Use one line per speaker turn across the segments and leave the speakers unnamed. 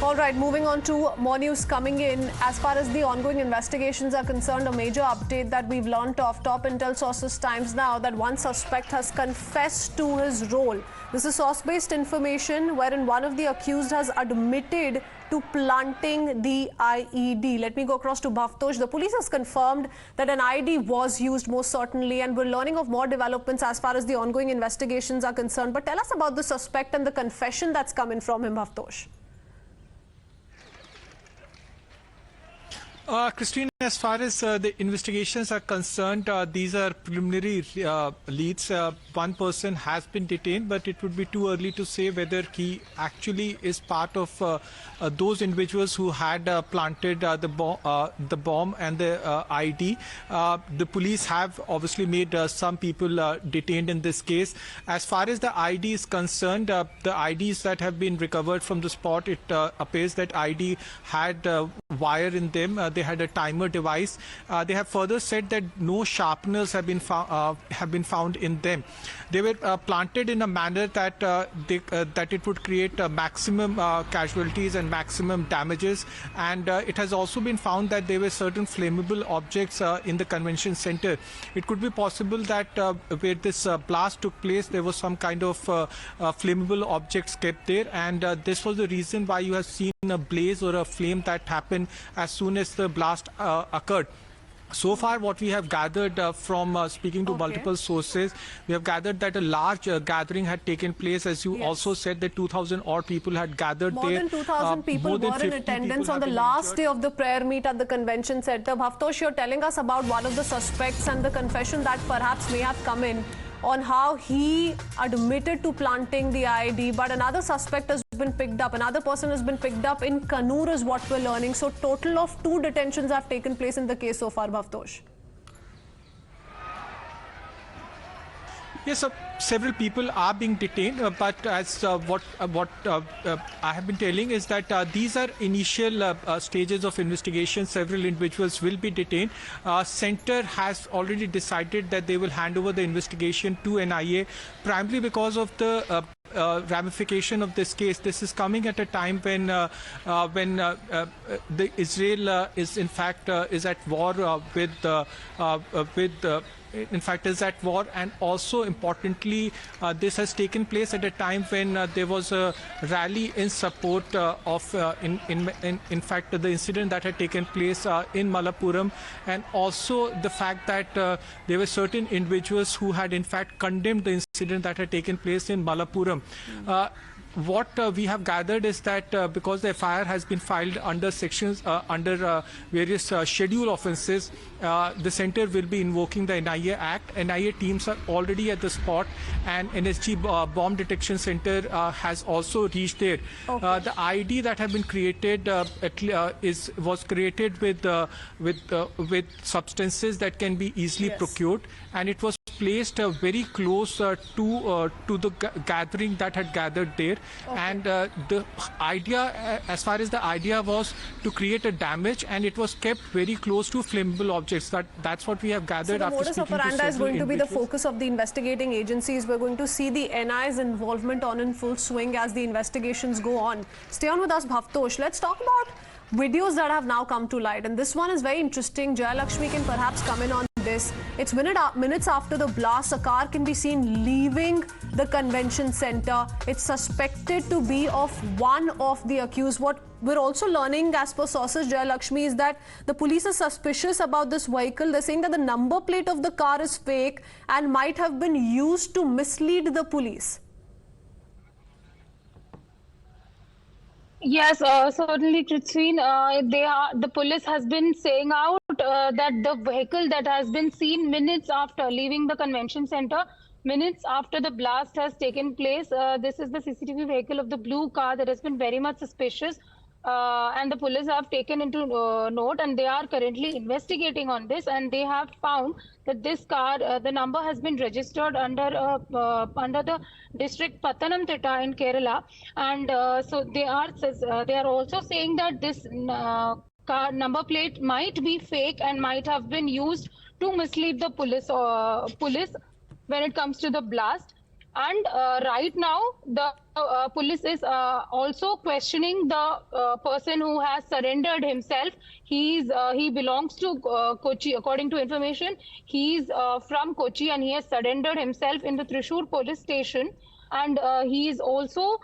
All right, moving on to more news coming in. As far as the ongoing investigations are concerned, a major update that we've learned of top intel sources Times Now that one suspect has confessed to his role. This is source-based information wherein one of the accused has admitted to planting the IED. Let me go across to Bhavtosh. The police has confirmed that an IED was used most certainly, and we're learning of more developments as far as the ongoing investigations are concerned. But tell us about the suspect and the confession that's coming from him, Bhavtosh.
Christine, as far as the investigations are concerned, these are preliminary leads. One person has been detained, but it would be too early to say whether he actually is part of those individuals who had planted the bomb and the ID. The police have obviously made some people detained in this case. As far as the ID is concerned, the IDs that have been recovered from the spot, it appears that ID had wire in them. They had a timer device. They have further said that no sharpeners have been found in them. They were planted in a manner that that it would create maximum casualties and maximum damages. And it has also been found that there were certain flammable objects in the convention center. It could be possible that where this blast took place, there was some kind of flammable objects kept there, and this was the reason why you have seen a blaze or a flame that happened as soon as the blast occurred. So far, what we have gathered from speaking to multiple sources, we have gathered that a large gathering had taken place. As you also said, that 2,000 odd people had gathered there.
More than 2,000 people were in attendance on the last day of the prayer meet at the convention center. Bhavtosh, you're telling us about one of the suspects and the confession that perhaps may have come in on how he admitted to planting the IED, but another suspect has been picked up. Another person has been picked up in Kannur is what we're learning. So total of 2 detentions have taken place in the case so far, Bhavtosh.
Yes, several people are being detained, but as what I have been telling is that these are initial stages of investigation. Several individuals will be detained. Center has already decided that they will hand over the investigation to NIA, primarily because of the ramification of this case. This is coming at a time when the Israel is in fact is at war in fact is at war, and also importantly this has taken place at a time when there was a rally in support of in fact the incident that had taken place in Malappuram, and also the fact that there were certain individuals who had in fact condemned the incident that had taken place in Malappuram. What we have gathered is that because the FIR has been filed under sections, under various schedule offences, the center will be invoking the NIA Act. NIA teams are already at the spot, and NSG Bomb Detection Center has also reached there. The ID that have been created was created with substances that can be easily procured, and it was placed very close to the gathering that had gathered there. And the idea, as far as the idea was to create a damage, and it was kept very close to flammable objects. That's what we have gathered.
So the modus operandi is going to be the focus of the investigating agencies. We're going to see the NI's involvement on in full swing as the investigations go on. Stay on with us, Bhavtosh. Let's talk about videos that have now come to light, and this one is very interesting. Jayalakshmi can perhaps come in on this. It's minutes after the blast, a car can be seen leaving the convention center. It's suspected to be of one of the accused. What we're also learning as per sources, Jayalakshmi, is that the police are suspicious about this vehicle. They're saying that the number plate of the car is fake and might have been used to mislead the police.
Yes, certainly, Christine. The police has been saying out that the vehicle that has been seen minutes after leaving the convention center, minutes after the blast has taken place, this is the CCTV vehicle of the blue car that has been very much suspicious. And the police have taken into note, and they are currently investigating on this, and they have found that this car, the number has been registered under the district Pathanamthitta in Kerala, and so they are also saying that this car number plate might be fake and might have been used to mislead the police when it comes to the blast. And right now, the police is also questioning the person who has surrendered himself. He belongs to Kochi, according to information. He's from Kochi, and he has surrendered himself in the Thrissur police station. And he is also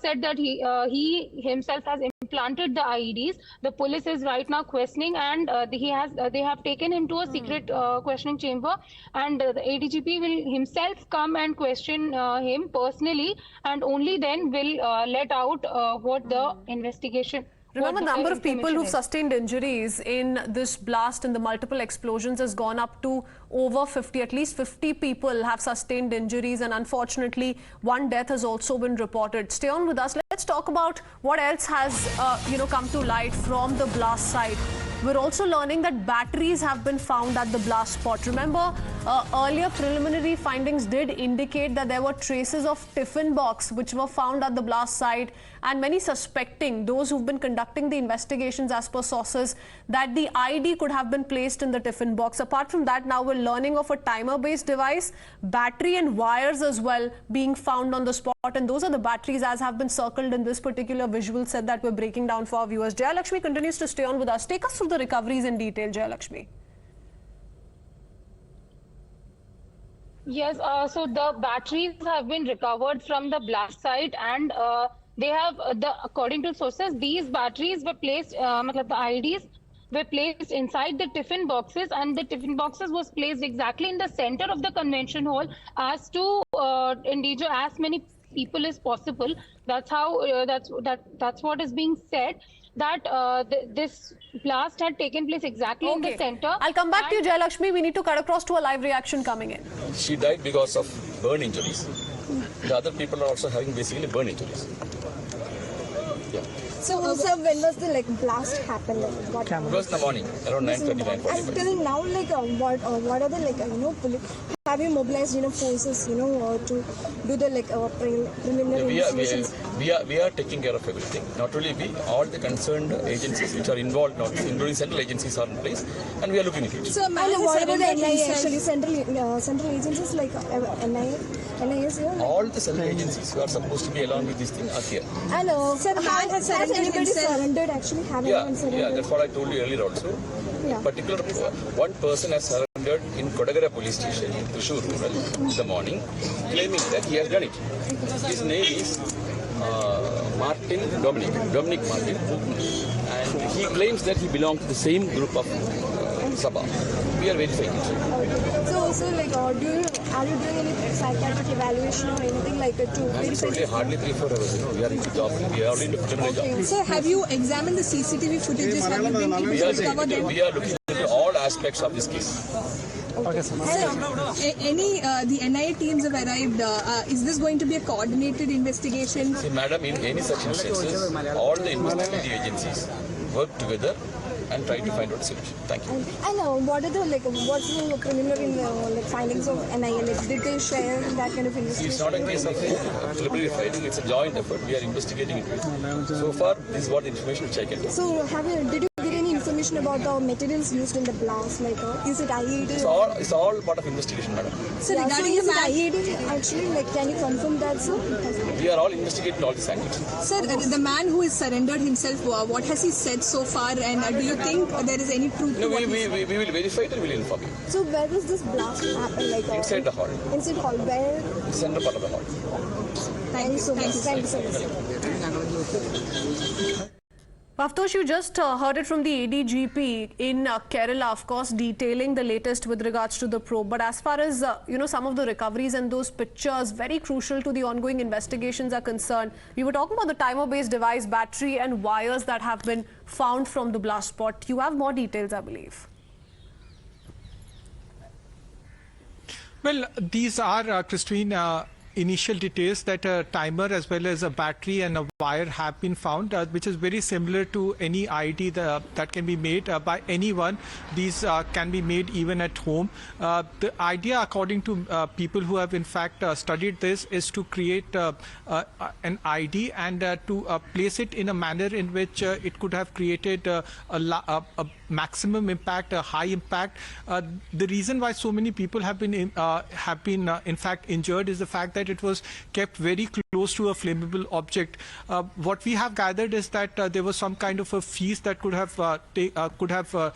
said that he himself has implanted the IEDs. The police is right now questioning, and they have taken him to a secret questioning chamber, and the ADGP will himself come and question him personally, and only then will let out what the investigation.
Remember, the number of people who've sustained injuries in this blast and the multiple explosions has gone up to over 50. At least 50 people have sustained injuries, and unfortunately, one death has also been reported. Stay on with us. Let's talk about what else has, come to light from the blast site. We're also learning that batteries have been found at the blast spot. Remember, earlier preliminary findings did indicate that there were traces of tiffin box which were found at the blast site, and many suspecting, those who've been conducting the investigations as per sources, that the ID could have been placed in the tiffin box. Apart from that, now we're learning of a timer-based device, battery and wires as well being found on the spot, and those are the batteries as have been circled in this particular visual set that we're breaking down for our viewers. Jayalakshmi continues to stay on with us. Take us through the recoveries in detail, Jayalakshmi.
Yes, so the batteries have been recovered from the blast site, and they have, according to sources, these batteries were placed, the IDs were placed inside the tiffin boxes, and the tiffin boxes was placed exactly in the center of the convention hall as to endanger as many people as possible. That's how that's what is being said, that this blast had taken place exactly in the center.
I'll come back to you, Jayalakshmi. We need to cut across to a live reaction coming in.
She died because of burn injuries. The other people are also having basically burn injuries. Yeah.
So, sir, when was the blast happened?
It was in the morning, around 9:39.
And till now, what are the police? Have you mobilized forces to do the preliminary investigations?
We are taking care of everything. Not only we, all the concerned agencies which are involved, including central agencies, are in place, and we are looking at it.
So, what about the NIA? Actually, central agencies like NIA here?
All the central agencies who are supposed to be along with this thing are here.
And sir, has anybody surrendered? Actually,
yeah, that's what I told you earlier also.
Yeah.
Particular one person has surrendered in Kodagara police station in Thrissur rural in the morning, claiming that he has done it. His name is Dominic Martin, and he claims that he belongs to the same group of Sabha. We are verifying it.
So, are you doing any psychiatric evaluation or anything like that to verify?
Hardly 3-4 hours. We are in the job. We are only in the preliminary job.
So, have you examined the CCTV footages? Have you been able to recover them?
We are looking into all aspects of this case.
Okay, sir. The NIA teams have arrived. Is this going to be a coordinated investigation?
See, madam, in any such instances, all the investigative agencies work together and try to find out a solution. Thank you.
And what are the what's the preliminary findings of NIA? Did they share that kind of investigation?
It's not a case of preliminary finding. It's a joint effort. We are investigating into it. So far, this is what the information which I can do.
So, did you get any information about the materials used in the blast? Is it IED?
It's all part of investigation, madam.
So, regarding the IED, actually, can you confirm that, sir?
We are all investigating all these angles.
Sir, the man who has surrendered himself, what has he said so far, and do you think there is any truth to what
we will verify it and we will inform you.
So, where does this blast happen?
Inside the hall.
Inside the hall, where?
Center part of the hall.
Thank you so much. Thank you so much.
Bhavtosh, you just heard it from the ADGP in Kerala, of course, detailing the latest with regards to the probe. But as far as, some of the recoveries and those pictures, very crucial to the ongoing investigations are concerned. We were talking about the timer-based device, battery and wires that have been found from the blast spot. You have more details, I believe.
Well, these are, Christine, initial details that a timer as well as a battery and a wire have been found, which is very similar to any ID that can be made by anyone. These can be made even at home. The idea, according to people who have in fact studied this, is to create an ID and to place it in a manner in which it could have created a maximum impact, a high impact. The reason why so many people have been in fact injured is the fact that that it was kept very close to a flammable object. What we have gathered is that there was some kind of a feast that could have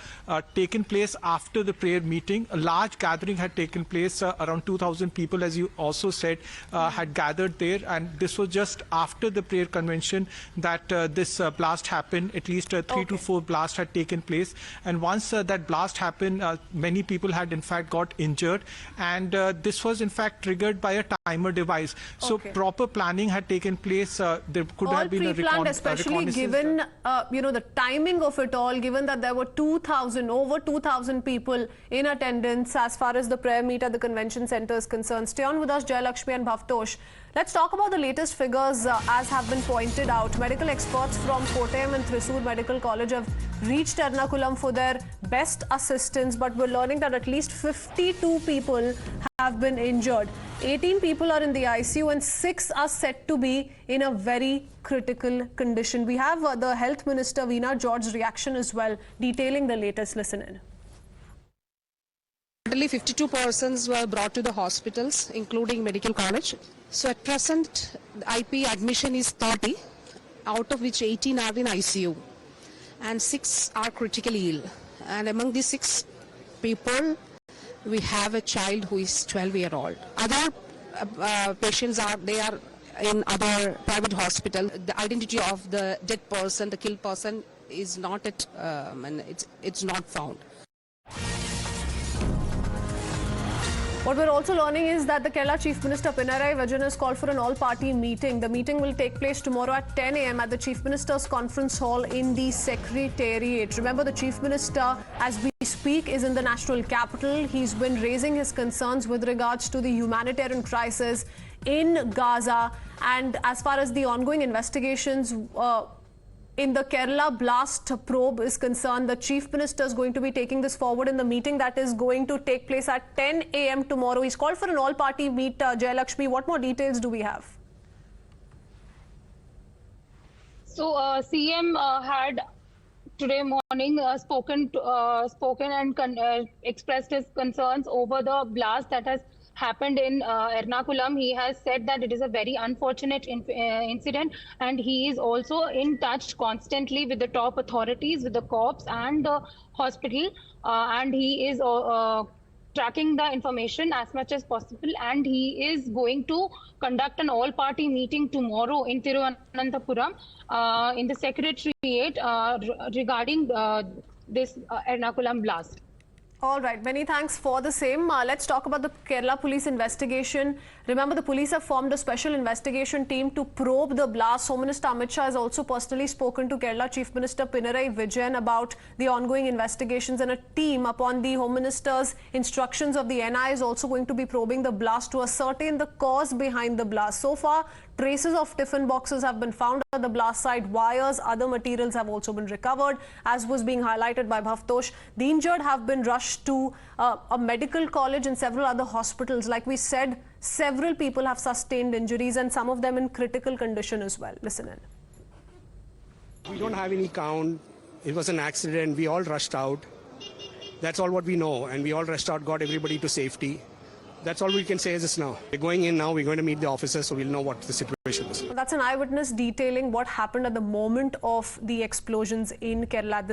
taken place after the prayer meeting. A large gathering had taken place. Around 2,000 people, as you also said, had gathered there, and this was just after the prayer convention that this blast happened. At least 3 to 4 blasts had taken place, and once that blast happened, many people had in fact got injured, and this was in fact triggered by a timer device. So proper planning had taken place. There could have been a
especially given the timing of it all, given that there were over 2,000 people in attendance as far as the prayer meet at the convention center is concerned. Stay on with us, Jayalakshmi and Bhavtosh. Let's talk about the latest figures as have been pointed out. Medical experts from Kottayam and Thrissur Medical College have reached Ernakulam for their best assistance, but we're learning that at least 52 people have been injured. 18 people are in the ICU and 6 are said to be in a very critical condition. We have the Health Minister Veena George's reaction as well, detailing the latest. Listen in.
Totally 52 persons were brought to the hospitals, including medical college. So at present, the IP admission is 30, out of which 18 are in ICU and 6 are critically ill. And among these 6 people, we have a child who is 12-year-old. Other patients are in other private hospital. The identity of the dead person, the killed person, is not at, it's not found.
What we're also learning is that the Kerala Chief Minister Pinarayi Vijayan has called for an all-party meeting. The meeting will take place tomorrow at 10 a.m. at the Chief Minister's Conference Hall in the Secretariat. Remember, the Chief Minister, as we speak, is in the national capital. He's been raising his concerns with regards to the humanitarian crisis in Gaza. And as far as the ongoing investigations in the Kerala blast probe is concerned, the Chief Minister is going to be taking this forward in the meeting that is going to take place at 10 a.m. tomorrow. He's called for an all-party meet. Jayalakshmi, what more details do we have?
So CM had today morning spoken and expressed his concerns over the blast that has happened in Ernakulam. He has said that it is a very unfortunate incident, and he is also in touch constantly with the top authorities, with the cops and the hospital, and he is tracking the information as much as possible, and he is going to conduct an all-party meeting tomorrow in Thiruvananthapuram in the Secretariat regarding this Ernakulam blast.
All right, many thanks for the same. Let's talk about the Kerala police investigation. Remember, the police have formed a special investigation team to probe the blast. Home Minister Amit Shah has also personally spoken to Kerala Chief Minister Pinarayi Vijayan about the ongoing investigations, and a team, upon the Home Minister's instructions of the NI, is also going to be probing the blast to ascertain the cause behind the blast. So far, traces of tiffin boxes have been found at the blast site. Wires, other materials have also been recovered, as was being highlighted by Bhavtosh. The injured have been rushed to a medical college and several other hospitals. Like we said, several people have sustained injuries, and some of them in critical condition as well. Listen in.
We don't have any count. It was an accident. We all rushed out. That's all what we know. And we all rushed out, got everybody to safety. That's all we can say as of now. We're going in now. We're going to meet the officers, so we'll know what the situation is.
That's an eyewitness detailing what happened at the moment of the explosions in Kerala.